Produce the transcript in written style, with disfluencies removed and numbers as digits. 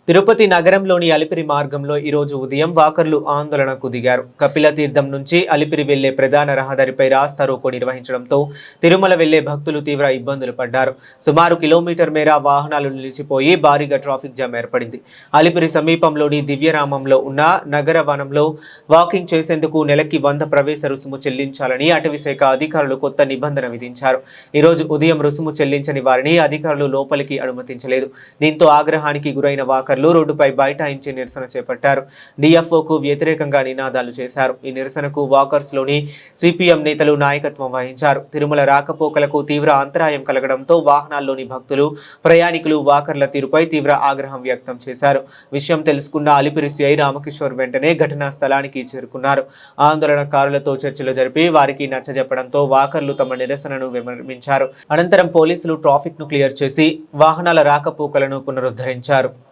తిరుపతి నగరంలోని అలిపిరి మార్గంలో ఈరోజు ఉదయం వాకర్లు ఆందోళనకు దిగారు. కపిల తీర్థం నుంచి అలిపిరి వెళ్లే ప్రధాన రహదారిపై రాస్తా రోకో నిర్వహించడంతో తిరుమల వెళ్లే భక్తులు తీవ్ర ఇబ్బందులు పడ్డారు. సుమారు కిలోమీటర్ మేర వాహనాలు నిలిచిపోయి భారీగా ట్రాఫిక్ జామ్ ఏర్పడింది. అలిపిరి సమీపంలోని దివ్యరామంలో ఉన్న నగర వనంలో వాకింగ్ చేసేందుకు నెలకి 100 ప్రవేశ రుసుము చెల్లించాలని అటవీశాఖ అధికారులు కొత్త నిబంధన విధించారు. ఈరోజు ఉదయం రుసుము చెల్లించని వారిని అధికారులు లోపలికి అనుమతించలేదు. దీంతో ఆగ్రహానికి గురైన వాకర్లు రోడ్డుపై బైఠాయించి నిరసన చేపట్టారు. డిఎఫ్ఓకు వ్యతిరేకంగా నినాదాలు చేశారు. ఈ నిరసనకు వాకర్స్ లోని సిపిఎం నేతలు నాయకత్వం వహించారు. తిరుమల రాకపోకలకు తీవ్ర అంతరాయం కలగడంతో వాహనాల్లోని భక్తులు, ప్రయాణికులు వాకర్ల తీరుపై తీవ్ర ఆగ్రహం వ్యక్తం చేశారు. విషయం తెలుసుకున్న అలిపిరి సిఐ రామకిషోర్ వెంటనే ఘటనా స్థలానికి చేరుకున్నారు. ఆందోళనకారులతో చర్చలు జరిపి వారికి నచ్చజెప్పడంతో వాకర్లు తమ నిరసనను విరమించారు. అనంతరం పోలీసులు ట్రాఫిక్ ను క్లియర్ చేసి వాహనాల రాకపోకలను పునరుద్ధరించారు.